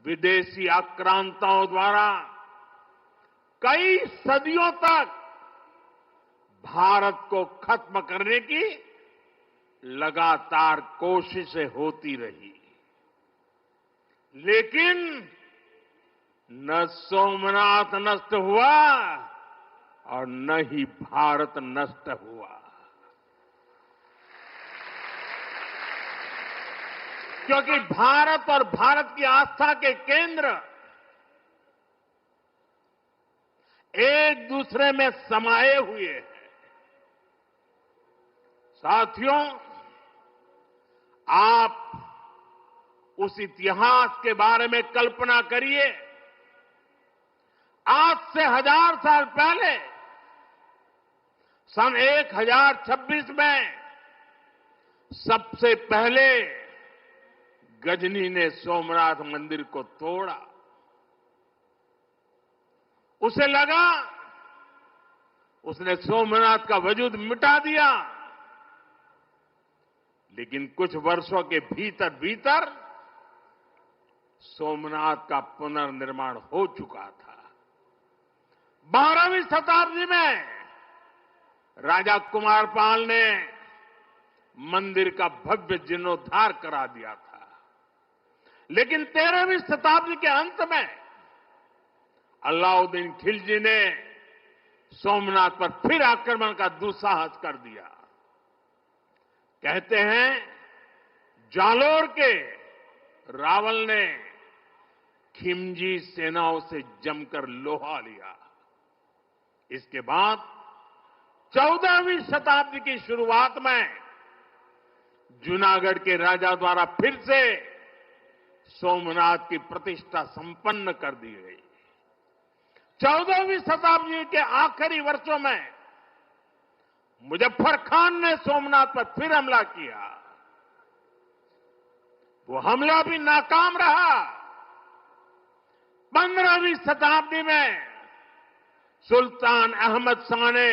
विदेशी आक्रांताओं द्वारा कई सदियों तक भारत को खत्म करने की लगातार कोशिशें होती रही, लेकिन न सोमनाथ नष्ट हुआ और न ही भारत नष्ट हुआ। क्योंकि भारत और भारत की आस्था के केंद्र एक दूसरे में समाये हुए हैं। साथियों, आप उस इतिहास के बारे में कल्पना करिए। आज से 1000 साल पहले सन 1026 में सबसे पहले गजनी ने सोमनाथ मंदिर को तोड़ा। उसे लगा उसने सोमनाथ का वजूद मिटा दिया, लेकिन कुछ वर्षों के भीतर भीतर सोमनाथ का पुनर्निर्माण हो चुका था। 12वीं शताब्दी में राजा कुमारपाल ने मंदिर का भव्य जीर्णोद्धार करा दिया था, लेकिन 13वीं शताब्दी के अंत में अलाउद्दीन खिलजी ने सोमनाथ पर फिर आक्रमण का दुस्साहस कर दिया। कहते हैं जालोर के रावल ने खिमजी सेनाओं से जमकर लोहा लिया। इसके बाद 14वीं शताब्दी की शुरुआत में जूनागढ़ के राजा द्वारा फिर से सोमनाथ की प्रतिष्ठा संपन्न कर दी गई। 14वीं शताब्दी के आखिरी वर्षों में मुजफ्फर खान ने सोमनाथ पर फिर हमला किया। वो हमला भी नाकाम रहा। 15वीं शताब्दी में सुल्तान अहमद शाह ने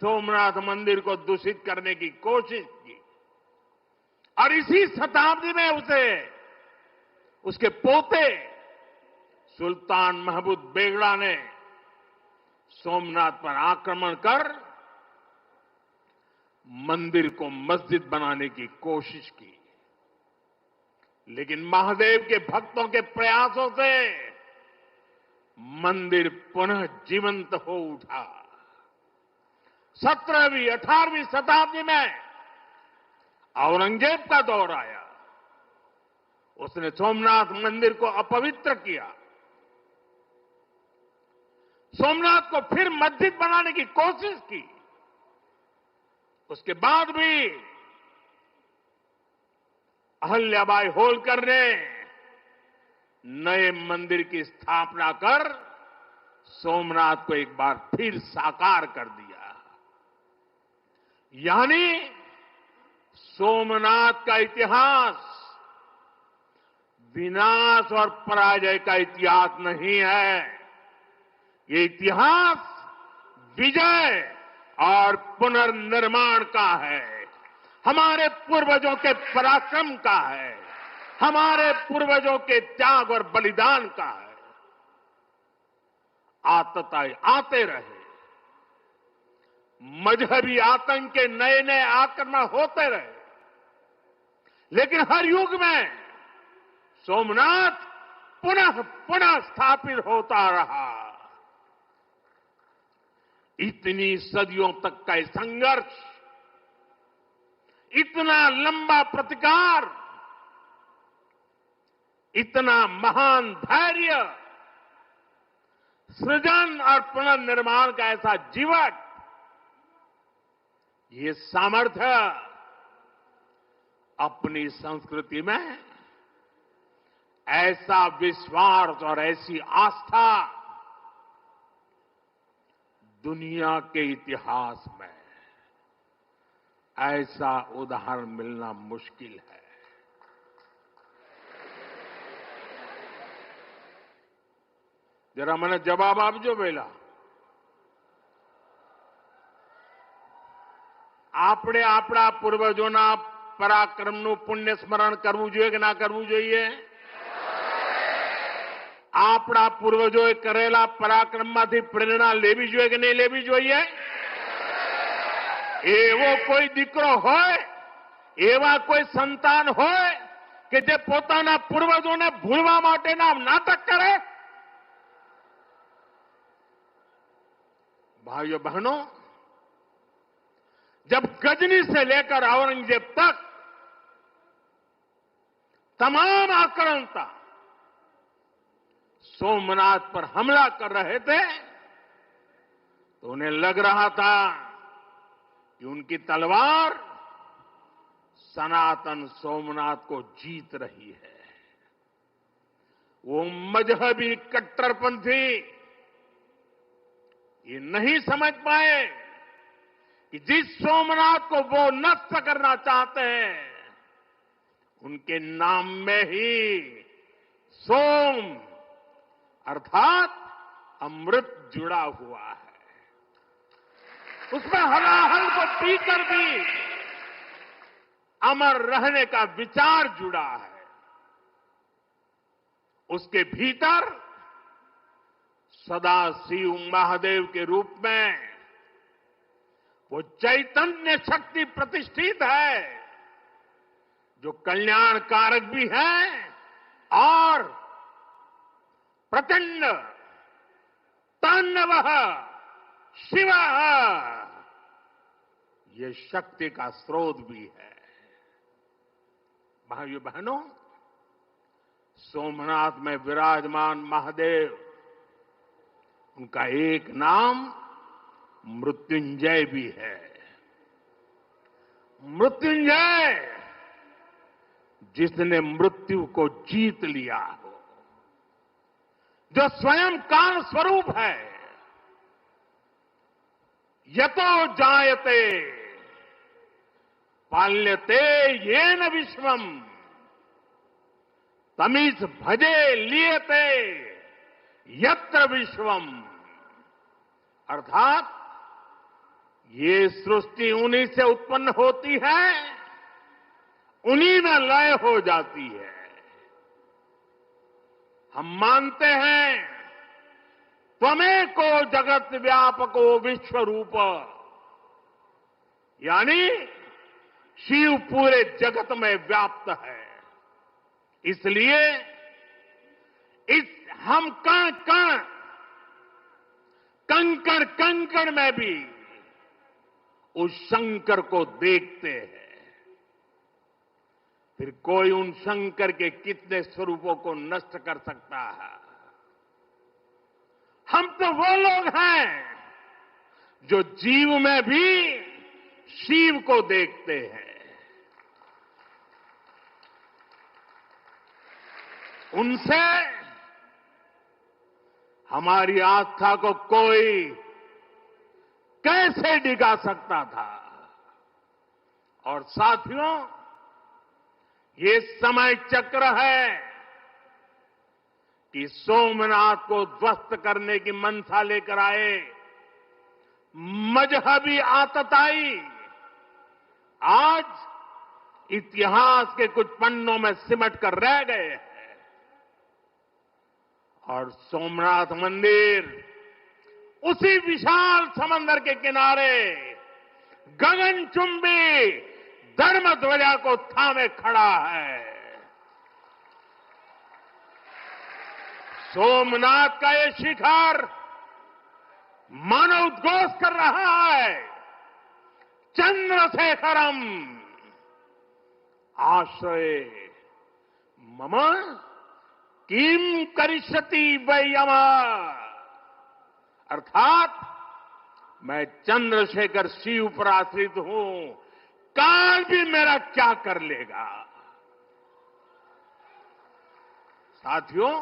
सोमनाथ मंदिर को दूषित करने की कोशिश की और इसी शताब्दी में उसके पोते सुल्तान महमूद बेगड़ा ने सोमनाथ पर आक्रमण कर मंदिर को मस्जिद बनाने की कोशिश की, लेकिन महादेव के भक्तों के प्रयासों से मंदिर पुनः जीवंत हो उठा। 17वीं 18वीं शताब्दी में औरंगजेब का दौर आया। उसने सोमनाथ मंदिर को अपवित्र किया। सोमनाथ को फिर मस्जिद बनाने की कोशिश की। उसके बाद भी अहल्याबाई होलकर ने नए मंदिर की स्थापना कर सोमनाथ को एक बार फिर साकार कर दिया। यानी सोमनाथ का इतिहास विनाश और पराजय का इतिहास नहीं है। ये इतिहास विजय और पुनर्निर्माण का है। हमारे पूर्वजों के पराक्रम का है। हमारे पूर्वजों के त्याग और बलिदान का है। आतताई आते रहे। मजहबी आतंक के नए नए आक्रमण होते रहे, लेकिन हर युग में सोमनाथ पुनः पुनः स्थापित होता रहा। इतनी सदियों तक का संघर्ष, इतना लंबा प्रतिकार, इतना महान धैर्य, सृजन और पुनर्निर्माण का ऐसा जीवन, ये सामर्थ्य अपनी संस्कृति में ऐसा विश्वास और ऐसी आस्था दुनिया के इतिहास में ऐसा उदाहरण मिलना मुश्किल है। जरा मैंने जवाब आपजो वेला આપણે આપણા પૂર્વજોના પરાક્રમનું પુણ્ય સ્મરણ કરવું જોઈએ કે ના કરવું જોઈએ? આપણા પૂર્વજોએ કરેલા પરાક્રમમાંથી પ્રેરણા લેવી જોઈએ કે નહીં લેવી જોઈએ? એવો કોઈ દીકરો હોય, એવા કોઈ સંતાન હોય કે જે પોતાના પૂર્વજોને ભૂલવા માટેના નાટક કરે? भाइयों बहनों, जब गजनी से लेकर औरंगजेब तक तमाम आक्रांता सोमनाथ पर हमला कर रहे थे तो उन्हें लग रहा था कि उनकी तलवार सनातन सोमनाथ को जीत रही है। वो मजहबी कट्टरपंथी ये नहीं समझ पाए कि जिस सोमनाथ को वो नष्ट करना चाहते हैं उनके नाम में ही सोम अर्थात अमृत जुड़ा हुआ है। उसमें हलाहल को पीकर भी अमर रहने का विचार जुड़ा है। उसके भीतर सदा शिव महादेव के रूप में वो चैतन्य शक्ति प्रतिष्ठित है जो कल्याण कारक भी है और प्रचंड तांडवः शिवः ये शक्ति का स्रोत भी है। भाइयों बहनों, सोमनाथ में विराजमान महादेव, उनका एक नाम मृत्युंजय भी है। मृत्युंजय जिसने मृत्यु को जीत लिया हो, जो स्वयं काल स्वरूप है। यतो जायते पाल्यते येन विश्वम तमीस भजे लियते यत्र विश्वम, अर्थात ये सृष्टि उन्हीं से उत्पन्न होती है, उन्हीं में लय हो जाती है। हम मानते हैं त्वमेको जगत व्यापको विश्व रूप, यानी शिव पूरे जगत में व्याप्त है। इसलिए इस हम कण कण कंकड़ कंकड़ में भी उस शंकर को देखते हैं। फिर कोई उन शंकर के कितने स्वरूपों को नष्ट कर सकता है? हम तो वो लोग हैं जो जीव में भी शिव को देखते हैं। उनसे हमारी आस्था को कोई कैसे डिगा सकता था? और साथियों, ये समय चक्र है कि सोमनाथ को ध्वस्त करने की मंशा लेकर आए मजहबी आतताई आज इतिहास के कुछ पन्नों में सिमट कर रह गए हैं। और सोमनाथ मंदिर उसी विशाल समंदर के किनारे गगनचुंबी धर्म ध्वजा को थामे खड़ा है। सोमनाथ का ये शिखर मानो उद्घोष कर रहा है, चंद्रशेखरम आश्रय मम किम करिष्यति वै यम, अर्थात मैं चंद्रशेखर शिव पर आश्रित हूं, काल भी मेरा क्या कर लेगा। साथियों,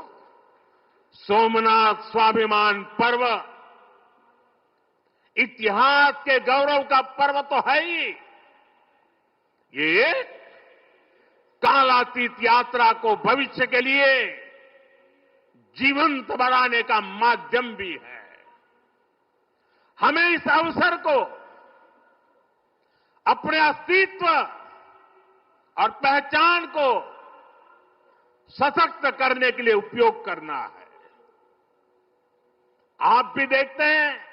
सोमनाथ स्वाभिमान पर्व इतिहास के गौरव का पर्व तो है ही, ये कालातीत यात्रा को भविष्य के लिए जीवंत बनाने का माध्यम भी है। हमें इस अवसर को अपने अस्तित्व और पहचान को सशक्त करने के लिए उपयोग करना है। आप भी देखते हैं,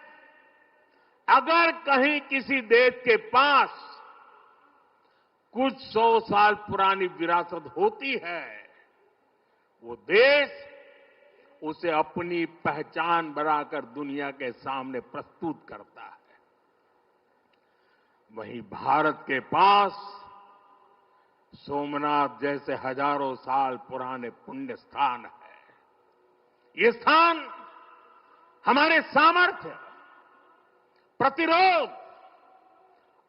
अगर कहीं किसी देश के पास कुछ 100 साल पुरानी विरासत होती है, वो देश उसे अपनी पहचान बनाकर दुनिया के सामने प्रस्तुत करता है। वहीं भारत के पास सोमनाथ जैसे हजारों साल पुराने पुण्य स्थान है। ये स्थान हमारे सामर्थ्य, प्रतिरोध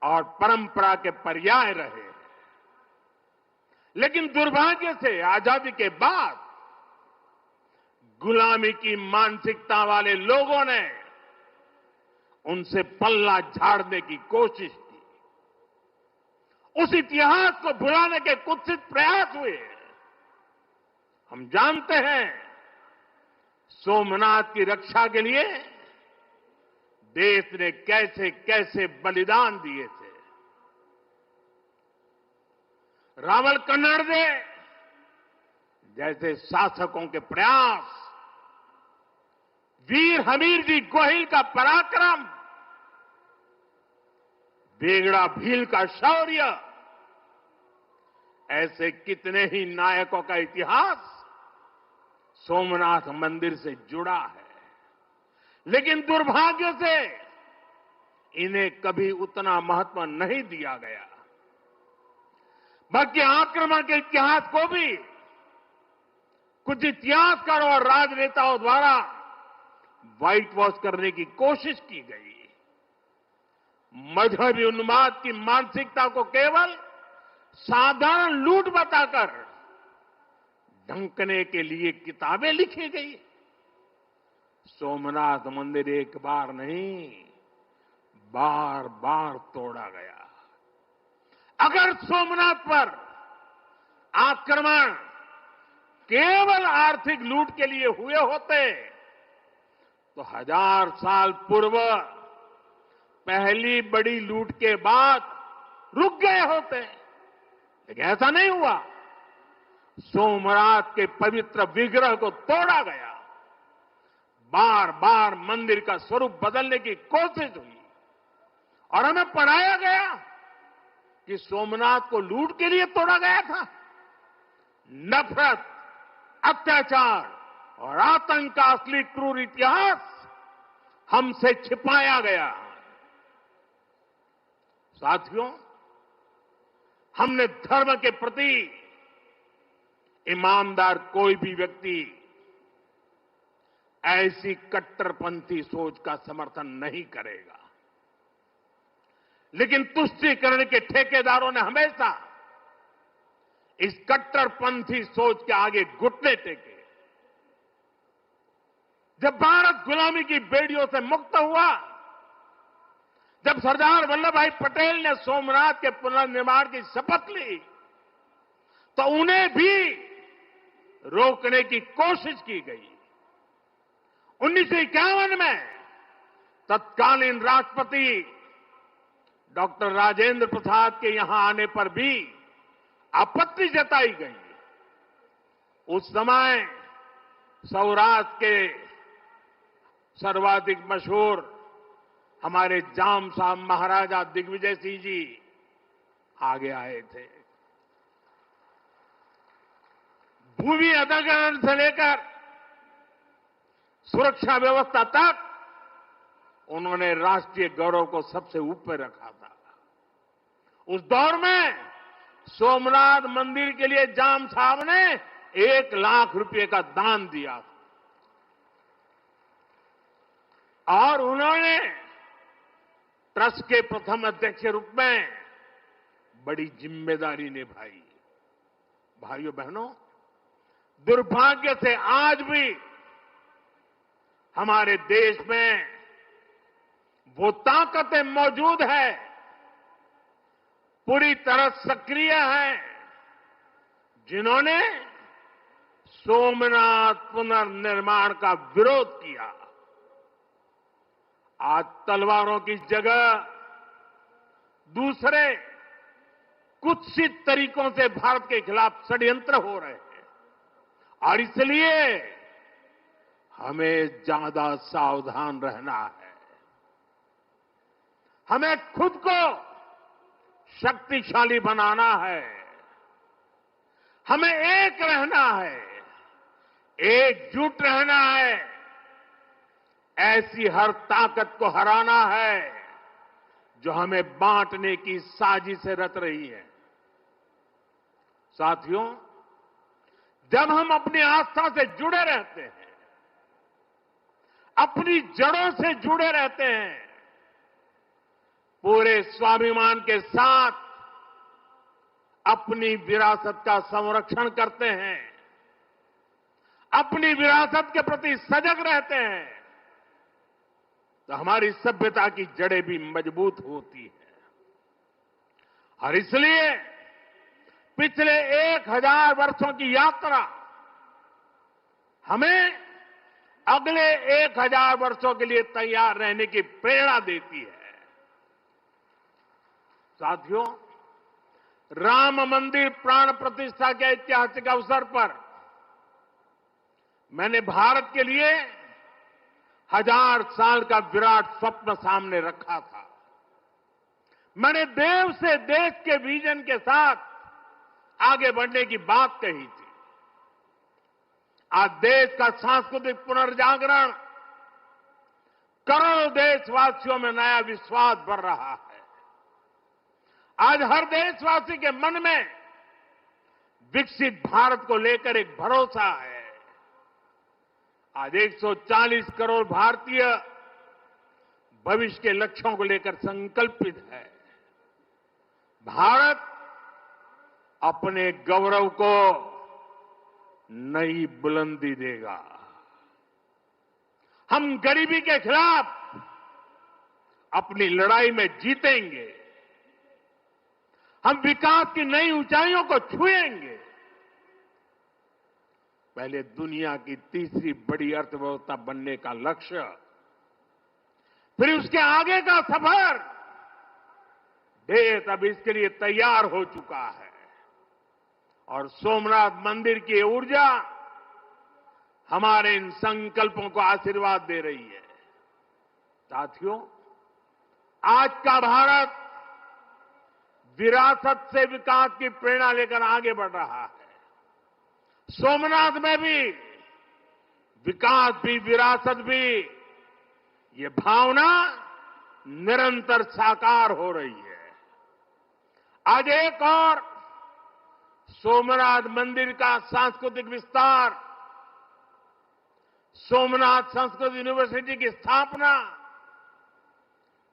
और परंपरा के पर्याय रहे हैं। लेकिन दुर्भाग्य से आजादी के बाद गुलामी की मानसिकता वाले लोगों ने उनसे पल्ला झाड़ने की कोशिश की। उस इतिहास को भुलाने के कुत्सित प्रयास हुए। हम जानते हैं, सोमनाथ की रक्षा के लिए देश ने कैसे कैसे बलिदान दिए थे। रावल कन्नड़े जैसे शासकों के प्रयास, वीर हमीरजी गोहिल का पराक्रम, बेगड़ा भील का शौर्य, ऐसे कितने ही नायकों का इतिहास सोमनाथ मंदिर से जुड़ा है। लेकिन दुर्भाग्य से इन्हें कभी उतना महत्व नहीं दिया गया। बल्कि आक्रमण के इतिहास को भी कुछ इतिहासकारों और राजनेताओं द्वारा व्हाइट वॉश करने की कोशिश की गई। मजहबी उन्माद की मानसिकता को केवल साधारण लूट बताकर ढंकने के लिए किताबें लिखी गई। सोमनाथ मंदिर एक बार नहीं, बार बार तोड़ा गया। अगर सोमनाथ पर आक्रमण केवल आर्थिक लूट के लिए हुए होते तो 1000 साल पूर्व पहली बड़ी लूट के बाद रुक गए होते। लेकिन ऐसा नहीं हुआ। सोमनाथ के पवित्र विग्रह को तोड़ा गया। बार बार मंदिर का स्वरूप बदलने की कोशिश हुई और हमें पढ़ाया गया कि सोमनाथ को लूट के लिए तोड़ा गया था। नफरत, अत्याचार और आतंक का असली क्रूर इतिहास हमसे छिपाया गया। साथियों, हमने धर्म के प्रति ईमानदार कोई भी व्यक्ति ऐसी कट्टरपंथी सोच का समर्थन नहीं करेगा। लेकिन तुष्टीकरण के ठेकेदारों ने हमेशा इस कट्टरपंथी सोच के आगे घुटने टेके। जब भारत गुलामी की बेड़ियों से मुक्त हुआ, जब सरदार वल्लभ भाई पटेल ने सोमनाथ के पुनर्निर्माण की शपथ ली, तो उन्हें भी रोकने की कोशिश की गई। 1951 में तत्कालीन राष्ट्रपति डॉक्टर राजेंद्र प्रसाद के यहां आने पर भी आपत्ति जताई गई। उस समय सौराष्ट्र के सर्वाधिक मशहूर हमारे जाम साहब महाराजा दिग्विजय सिंह जी आगे आए थे। भूमि अधिग्रहण से लेकर सुरक्षा व्यवस्था तक उन्होंने राष्ट्रीय गौरव को सबसे ऊपर रखा था। उस दौर में सोमनाथ मंदिर के लिए जाम साहब ने 1 लाख रुपए का दान दिया था और उन्होंने ट्रस्ट के प्रथम अध्यक्ष के रूप में बड़ी जिम्मेदारी निभाई। भाइयों बहनों, दुर्भाग्य से आज भी हमारे देश में वो ताकतें मौजूद है, पूरी तरह सक्रिय हैं, जिन्होंने सोमनाथ पुनर्निर्माण का विरोध किया। आज तलवारों की जगह दूसरे कुत्सित तरीकों से भारत के खिलाफ षड्यंत्र हो रहे हैं और इसलिए हमें ज्यादा सावधान रहना है। हमें खुद को शक्तिशाली बनाना है। हमें एक रहना है, एकजुट रहना है। ऐसी हर ताकत को हराना है जो हमें बांटने की साजिशें रच रही है। साथियों, जब हम अपनी आस्था से जुड़े रहते हैं, अपनी जड़ों से जुड़े रहते हैं, पूरे स्वाभिमान के साथ अपनी विरासत का संरक्षण करते हैं, अपनी विरासत के प्रति सजग रहते हैं, तो हमारी सभ्यता की जड़ें भी मजबूत होती हैं। और इसलिए पिछले 1000 वर्षों की यात्रा हमें अगले 1000 वर्षों के लिए तैयार रहने की प्रेरणा देती है। साथियों, राम मंदिर प्राण प्रतिष्ठा के ऐतिहासिक अवसर पर मैंने भारत के लिए 1000 साल का विराट स्वप्न सामने रखा था। मैंने देव से देश के विजन के साथ आगे बढ़ने की बात कही थी। आज देश का सांस्कृतिक पुनर्जागरण करोड़ों देशवासियों में नया विश्वास भर रहा है। आज हर देशवासी के मन में विकसित भारत को लेकर एक भरोसा है। आज 140 करोड़ भारतीय भविष्य के लक्ष्यों को लेकर संकल्पित है। भारत अपने गौरव को नई बुलंदी देगा। हम गरीबी के खिलाफ अपनी लड़ाई में जीतेंगे। हम विकास की नई ऊंचाइयों को छुएंगे। पहले दुनिया की तीसरी बड़ी अर्थव्यवस्था बनने का लक्ष्य, फिर उसके आगे का सफर, देश अब इसके लिए तैयार हो चुका है। और सोमनाथ मंदिर की ऊर्जा हमारे इन संकल्पों को आशीर्वाद दे रही है। साथियों, आज का भारत विरासत से विकास की प्रेरणा लेकर आगे बढ़ रहा है। सोमनाथ में भी विकास भी विरासत भी, ये भावना निरंतर साकार हो रही है। आज एक और सोमनाथ मंदिर का सांस्कृतिक विस्तार, सोमनाथ संस्कृत यूनिवर्सिटी की स्थापना,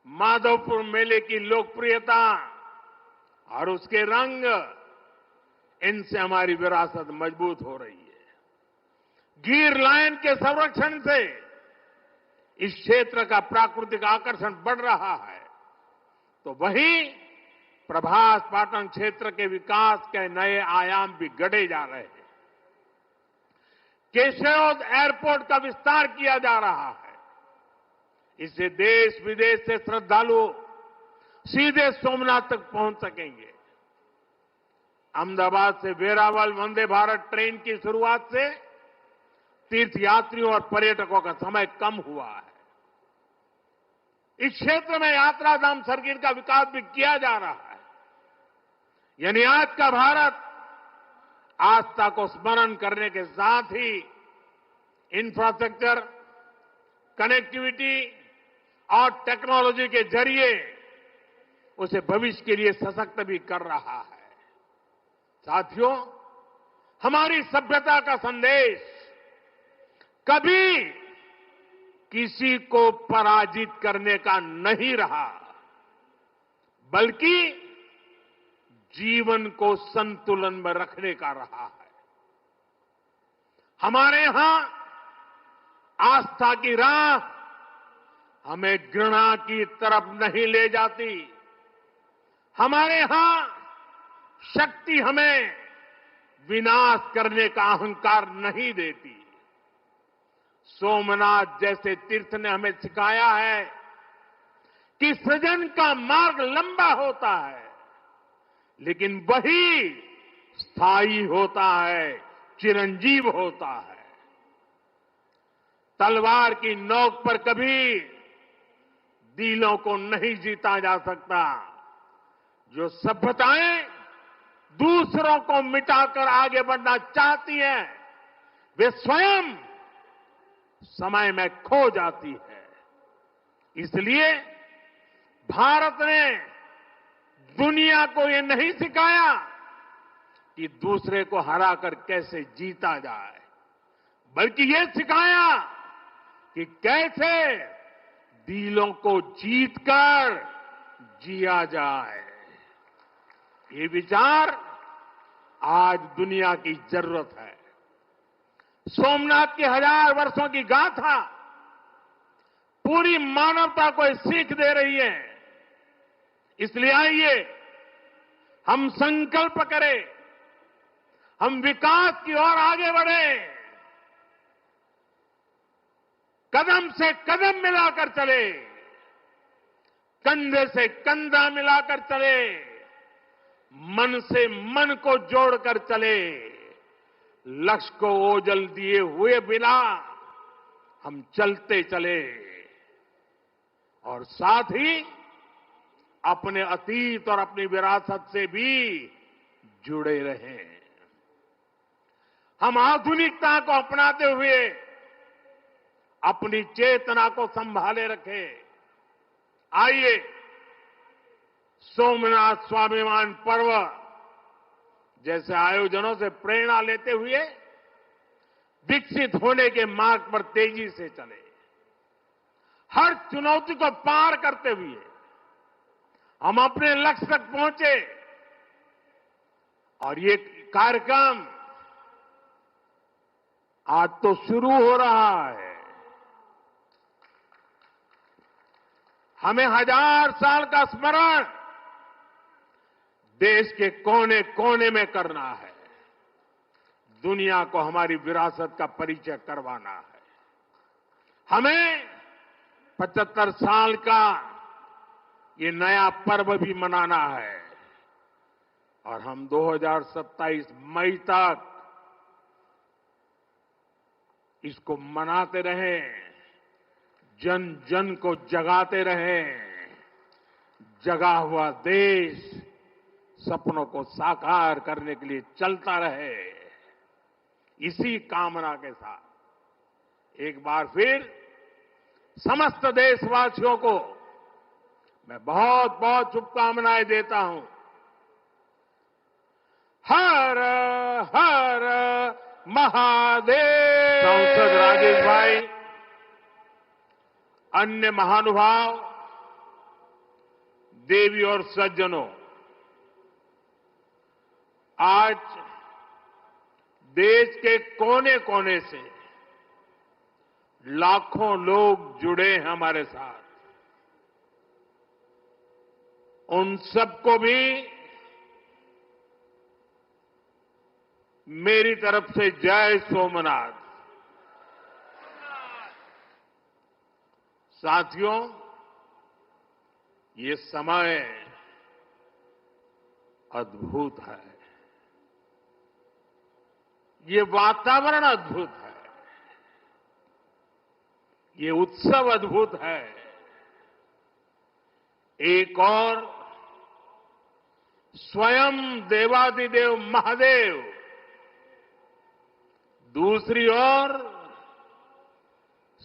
माधवपुर मेले की लोकप्रियता और उसके रंग, इनसे हमारी विरासत मजबूत हो रही है। गिर लायन के संरक्षण से इस क्षेत्र का प्राकृतिक आकर्षण बढ़ रहा है, तो वहीं प्रभास पाटन क्षेत्र के विकास के नए आयाम भी गढ़े जा रहे हैं। केशोद एयरपोर्ट का विस्तार किया जा रहा है। इससे देश विदेश से श्रद्धालु सीधे सोमनाथ तक पहुंच सकेंगे। अहमदाबाद से वेरावल वंदे भारत ट्रेन की शुरुआत से तीर्थयात्रियों और पर्यटकों का समय कम हुआ है। इस क्षेत्र में यात्रा धाम सर्किट का विकास भी किया जा रहा है। यानी आज का भारत आस्था को स्मरण करने के साथ ही इंफ्रास्ट्रक्चर, कनेक्टिविटी और टेक्नोलॉजी के जरिए उसे भविष्य के लिए सशक्त भी कर रहा है। साथियों, हमारी सभ्यता का संदेश कभी किसी को पराजित करने का नहीं रहा, बल्कि जीवन को संतुलन में रखने का रहा है। हमारे यहां आस्था की राह हमें घृणा की तरफ नहीं ले जाती। हमारे यहां शक्ति हमें विनाश करने का अहंकार नहीं देती। सोमनाथ जैसे तीर्थ ने हमें सिखाया है कि सृजन का मार्ग लंबा होता है, लेकिन वही स्थायी होता है, चिरंजीव होता है। तलवार की नोक पर कभी दिलों को नहीं जीता जा सकता। जो सभ्यताएं दूसरों को मिटाकर आगे बढ़ना चाहती हैं, वे स्वयं समय में खो जाती है। इसलिए भारत ने दुनिया को ये नहीं सिखाया कि दूसरे को हराकर कैसे जीता जाए, बल्कि ये सिखाया कि कैसे दिलों को जीतकर जिया जाए। ये विचार आज दुनिया की जरूरत है। सोमनाथ की 1000 वर्षों की गाथा पूरी मानवता को सीख दे रही है। इसलिए आइए हम संकल्प करें, हम विकास की ओर आगे बढ़ें, कदम से कदम मिलाकर चले, कंधे से कंधा मिलाकर चले, मन से मन को जोड़कर चले। लक्ष्य को ओझल दिए हुए बिना हम चलते चले और साथ ही अपने अतीत और अपनी विरासत से भी जुड़े रहें। हम आधुनिकता को अपनाते हुए अपनी चेतना को संभाले रखें। आइए सोमनाथ स्वाभिमान पर्व जैसे आयोजनों से प्रेरणा लेते हुए विकसित होने के मार्ग पर तेजी से चले। हर चुनौती को पार करते हुए हम अपने लक्ष्य तक पहुंचे। और ये कार्यक्रम आज तो शुरू हो रहा है। हमें 1000 साल का स्मरण देश के कोने कोने में करना है। दुनिया को हमारी विरासत का परिचय करवाना है। हमें 75 साल का ये नया पर्व भी मनाना है और हम 2027 मई तक इसको मनाते रहें, जन जन को जगाते रहें। जगा हुआ देश सपनों को साकार करने के लिए चलता रहे। इसी कामना के साथ एक बार फिर समस्त देशवासियों को मैं बहुत बहुत शुभकामनाएं देता हूं। हर हर महादेव। सांसद राजेश भाई, अन्य महानुभाव, देवी और सज्जनों, आज देश के कोने कोने से लाखों लोग जुड़े हैं हमारे साथ। उन सबको भी मेरी तरफ से जय सोमनाथ। साथियों, ये समय अद्भुत है, ये वातावरण अद्भुत है, ये उत्सव अद्भुत है। एक और स्वयं देवादिदेव महादेव, दूसरी ओर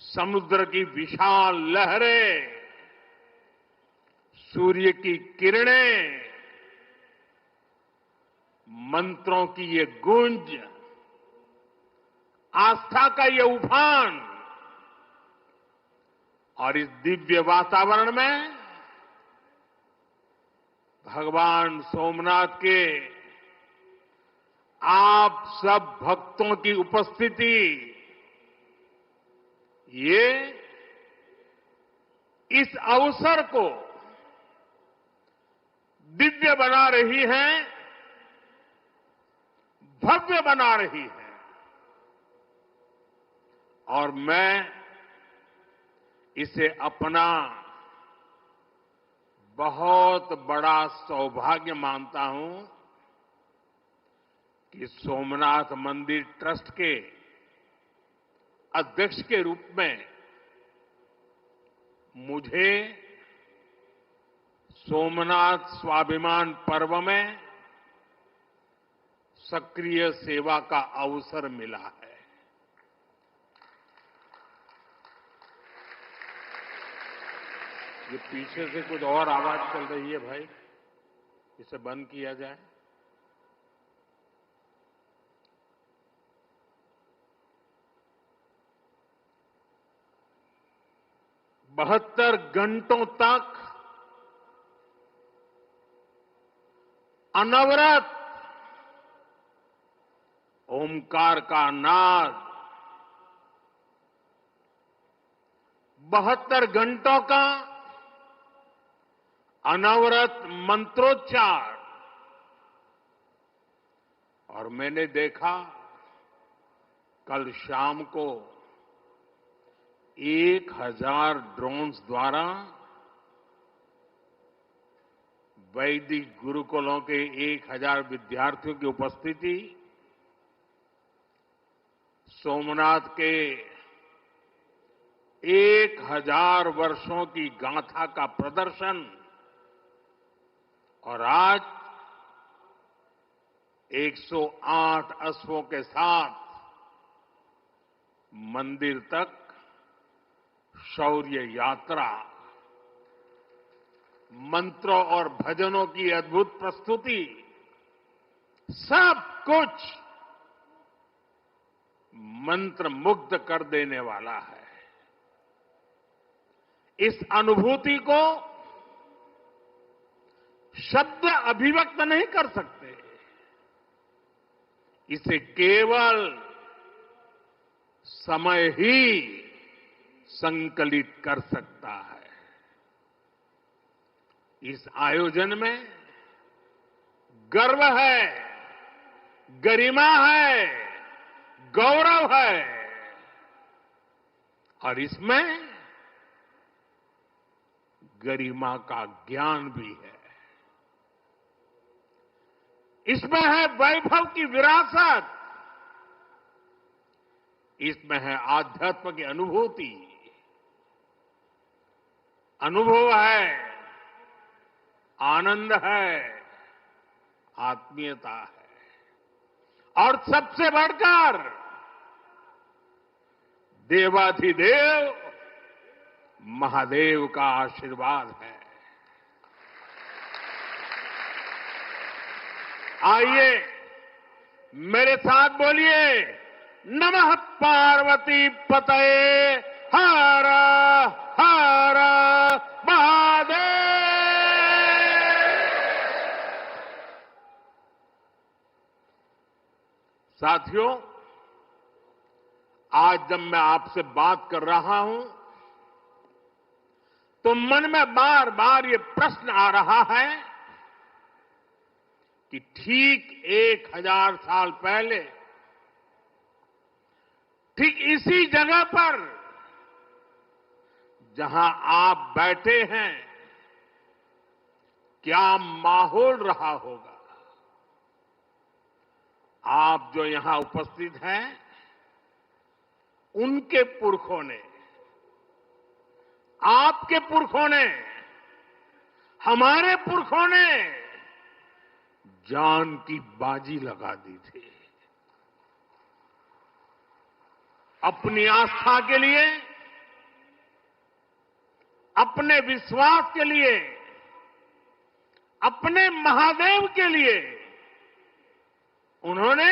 समुद्र की विशाल लहरें, सूर्य की किरणें, मंत्रों की ये गूंज, आस्था का ये उफान और इस दिव्य वातावरण में भगवान सोमनाथ के आप सब भक्तों की उपस्थिति, ये इस अवसर को दिव्य बना रही है, भव्य बना रही है। और मैं इसे अपना बहुत बड़ा सौभाग्य मानता हूं कि सोमनाथ मंदिर ट्रस्ट के अध्यक्ष के रूप में मुझे सोमनाथ स्वाभिमान पर्व में सक्रिय सेवा का अवसर मिला है। ये पीछे से कुछ और आवाज चल रही है भाई, इसे बंद किया जाए। बहत्तर घंटों तक अनवरत ओमकार का नाद, 72 घंटों का अनवरत मंत्रोच्चार, और मैंने देखा कल शाम को 1000 ड्रोन्स द्वारा वैदिक गुरुकुलों के 1000 विद्यार्थियों की उपस्थिति, सोमनाथ के 1000 वर्षों की गाथा का प्रदर्शन, और आज 108 अश्वों के साथ मंदिर तक शौर्य यात्रा, मंत्रों और भजनों की अद्भुत प्रस्तुति, सब कुछ मंत्र मुग्ध कर देने वाला है। इस अनुभूति को शब्द अभिव्यक्त नहीं कर सकते, इसे केवल समय ही संकलित कर सकता है। इस आयोजन में गर्व है, गरिमा है, गौरव है, और इसमें गरिमा का ज्ञान भी है। इसमें है वैभव की विरासत, इसमें है आध्यात्म की अनुभूति, अनुभव है, आनंद है, आत्मीयता है, और सबसे बढ़कर देवाधिदेव महादेव का आशीर्वाद है। आइए मेरे साथ बोलिए, नमः पार्वती पतये हर हर महादेव। साथियों, आज जब मैं आपसे बात कर रहा हूं तो मन में बार बार ये प्रश्न आ रहा है कि ठीक 1000 साल पहले ठीक इसी जगह पर जहां आप बैठे हैं, क्या माहौल रहा होगा। आप जो यहां उपस्थित हैं, उनके पुरखों ने, आपके पुरखों ने, हमारे पुरखों ने जान की बाजी लगा दी थी। अपनी आस्था के लिए, अपने विश्वास के लिए, अपने महादेव के लिए उन्होंने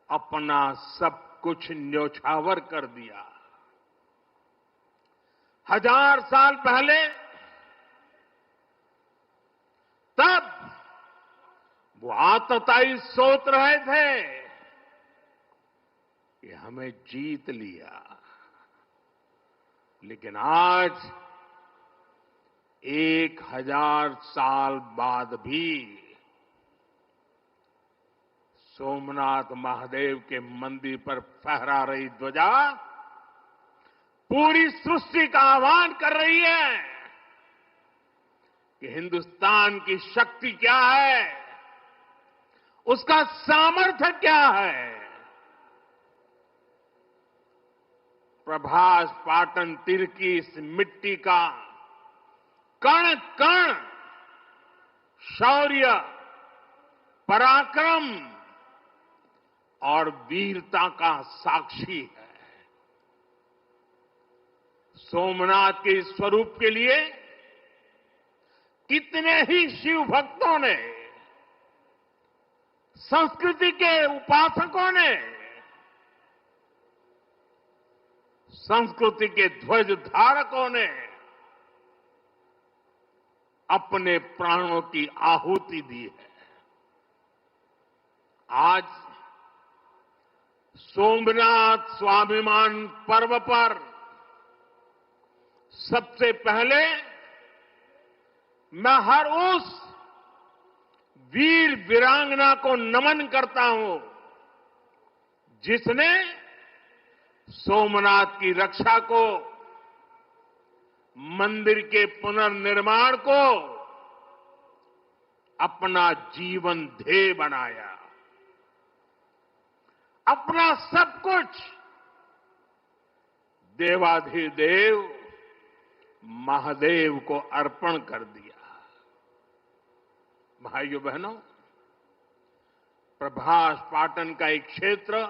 अपना सब कुछ न्योछावर कर दिया। 1000 साल पहले तब वो आतताई सोच रहे थे कि हमें जीत लिया, लेकिन आज 1000 साल बाद भी सोमनाथ महादेव के मंदिर पर फहरा रही ध्वजा पूरी सृष्टि का आह्वान कर रही है कि हिंदुस्तान की शक्ति क्या है, उसका सामर्थ्य क्या है। प्रभास पाटन तीर की इस मिट्टी का कण कण शौर्य, पराक्रम और वीरता का साक्षी है। सोमनाथ के इस स्वरूप के लिए कितने ही शिव भक्तों ने, संस्कृति के उपासकों ने, संस्कृति के ध्वज धारकों ने अपने प्राणों की आहुति दी है। आज सोमनाथ स्वाभिमान पर्व पर सबसे पहले मैं हर उस वीर वीरांगना को नमन करता हूं जिसने सोमनाथ की रक्षा को, मंदिर के पुनर्निर्माण को अपना जीवन ध्येय बनाया, अपना सब कुछ देवाधिदेव महादेव को अर्पण कर दिया। भाइयों बहनों, प्रभास पाटन का एक क्षेत्र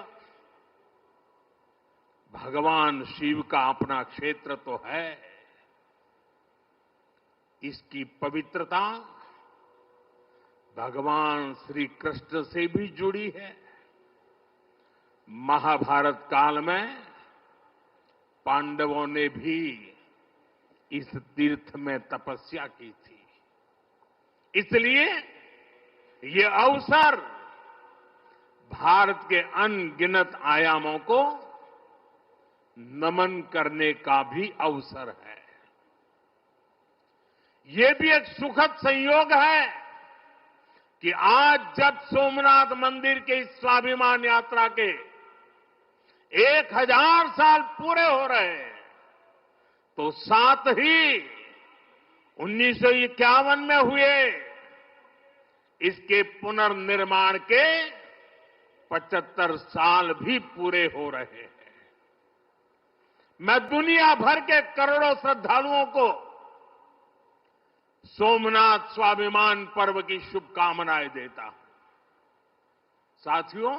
भगवान शिव का अपना क्षेत्र तो है। इसकी पवित्रता भगवान श्री कृष्ण से भी जुड़ी है। महाभारत काल में पांडवों ने भी इस तीर्थ में तपस्या की थी। इसलिए ये अवसर भारत के अनगिनत आयामों को नमन करने का भी अवसर है। ये भी एक सुखद संयोग है कि आज जब सोमनाथ मंदिर के इस स्वाभिमान यात्रा के 1000 साल पूरे हो रहे हैं, तो साथ ही 1951 में हुए इसके पुनर्निर्माण के 75 साल भी पूरे हो रहे हैं। मैं दुनिया भर के करोड़ों श्रद्धालुओं को सोमनाथ स्वाभिमान पर्व की शुभकामनाएं देता हूं। साथियों,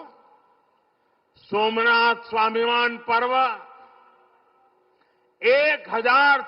सोमनाथ स्वाभिमान पर्व 1000